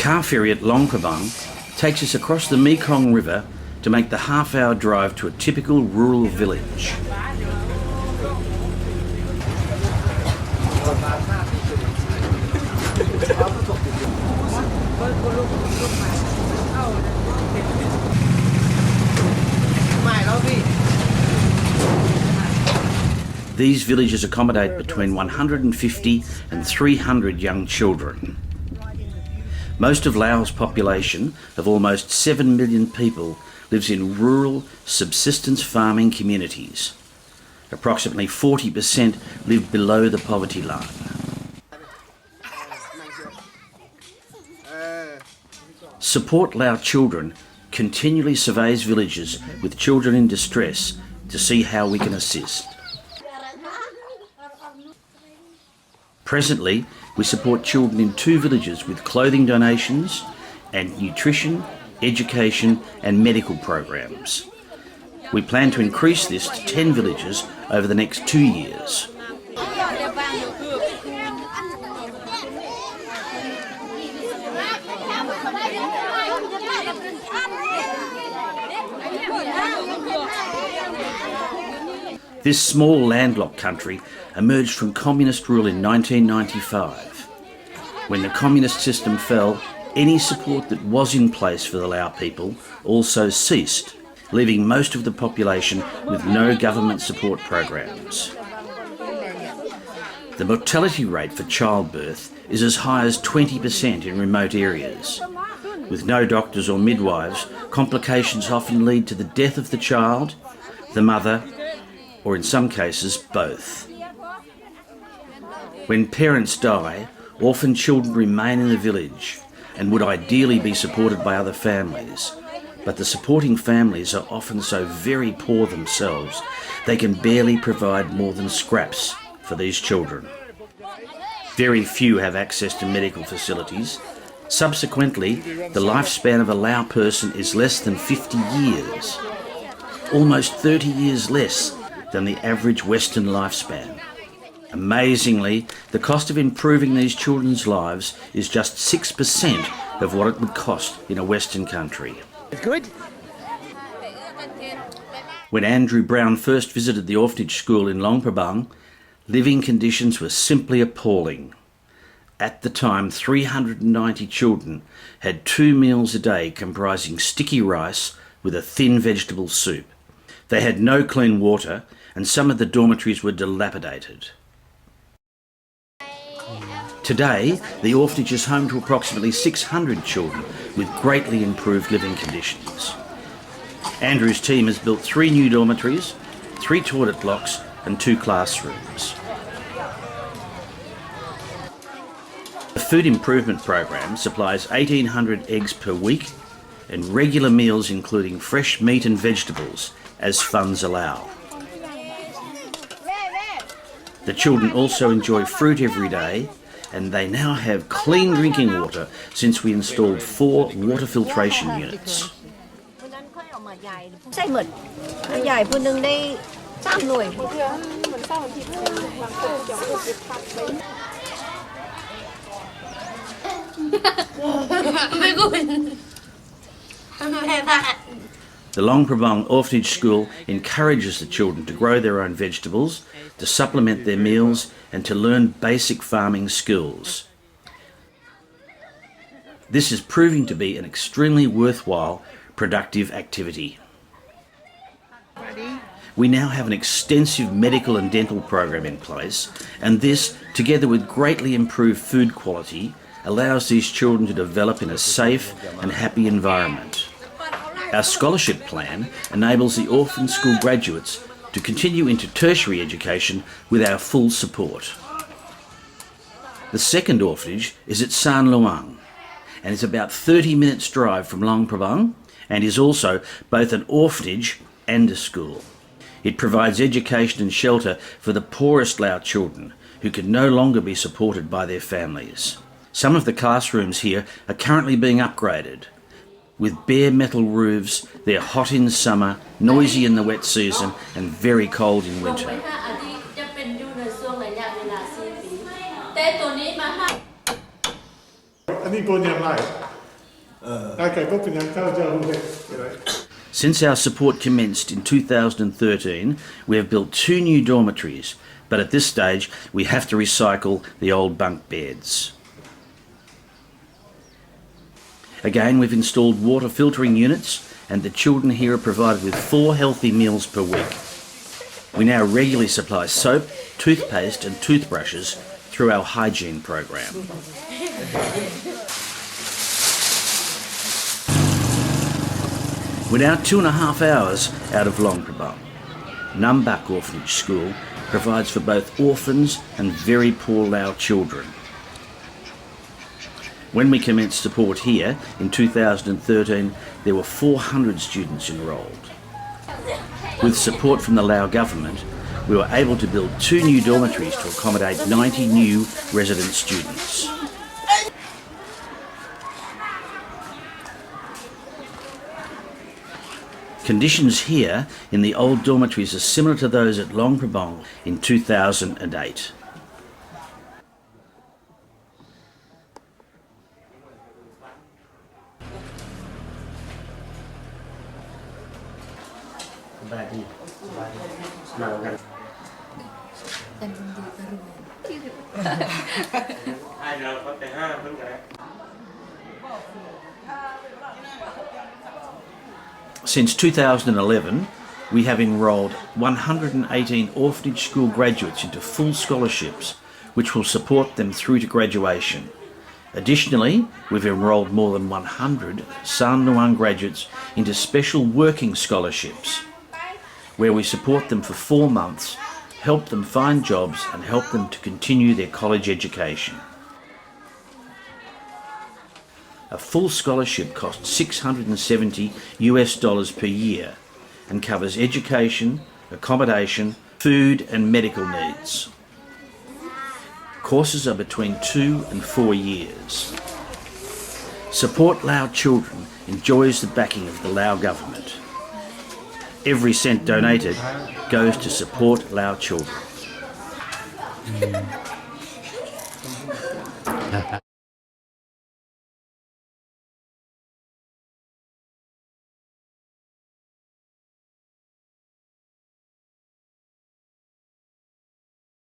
car ferry at Prabang takes us across the Mekong River to make the half-hour drive to a typical rural village. These villages accommodate between 150 and 300 young children. Most of Laos' population of almost 7 million people lives in rural subsistence farming communities. Approximately 40% live below the poverty line. Support Lao Children continually surveys villages with children in distress to see how we can assist. Presently, we support children in 2 villages with clothing donations and nutrition, education and medical programs. We plan to increase this to 10 villages over the next 2 years. This small landlocked country emerged from communist rule in 1995. When the communist system fell, any support that was in place for the Lao people also ceased, leaving most of the population with no government support programs. The mortality rate for childbirth is as high as 20% in remote areas. With no doctors or midwives, complications often lead to the death of the child, the mother, or in some cases, both. When parents die, orphan children remain in the village and would ideally be supported by other families. But the supporting families are often so very poor themselves, they can barely provide more than scraps for these children. Very few have access to medical facilities. Subsequently, the lifespan of a Lao person is less than 50 years, almost 30 years less than the average Western lifespan. Amazingly, the cost of improving these children's lives is just 6% of what it would cost in a Western country. Good. When Andrew Brown first visited the orphanage school in Luang Prabang, living conditions were simply appalling. At the time, 390 children had 2 meals a day comprising sticky rice with a thin vegetable soup. They had no clean water and some of the dormitories were dilapidated. Today, the orphanage is home to approximately 600 children with greatly improved living conditions. Andrew's team has built 3 new dormitories, 3 toilet blocks and 2 classrooms. The Food Improvement Program supplies 1,800 eggs per week and regular meals including fresh meat and vegetables as funds allow. The children also enjoy fruit every day, and they now have clean drinking water since we installed 4 water filtration units. The Luang Prabang Orphanage School encourages the children to grow their own vegetables, to supplement their meals and to learn basic farming skills. This is proving to be an extremely worthwhile, productive activity. We now have an extensive medical and dental program in place, and this, together with greatly improved food quality, allows these children to develop in a safe and happy environment. Our scholarship plan enables the orphan school graduates to continue into tertiary education with our full support. The second orphanage is at San Luang and is about 30 minutes drive from Luang Prabang and is also both an orphanage and a school. It provides education and shelter for the poorest Lao children who can no longer be supported by their families. Some of the classrooms here are currently being upgraded. With bare metal roofs, they're hot in summer, noisy in the wet season and very cold in winter. Since our support commenced in 2013, we have built 2 new dormitories, but at this stage we have to recycle the old bunk beds. Again, we've installed water filtering units, and the children here are provided with 4 healthy meals per week. We now regularly supply soap, toothpaste and toothbrushes through our hygiene program. We're now 2.5 hours out of Luang Prabang. Numbuk Orphanage School provides for both orphans and very poor Lao children. When we commenced support here in 2013, there were 400 students enrolled. With support from the Lao government, we were able to build 2 new dormitories to accommodate 90 new resident students. Conditions here in the old dormitories are similar to those at Luang Prabang in 2008. Since 2011, we have enrolled 118 orphanage school graduates into full scholarships, which will support them through to graduation. Additionally, we've enrolled more than 100 San Luang graduates into special working scholarships, where we support them for 4 months, help them find jobs and help them to continue their college education. A full scholarship costs $670 per year and covers education, accommodation, food and medical needs. Courses are between 2 and 4 years. Support Lao Children enjoys the backing of the Lao government. Every cent donated goes to support Lao Children.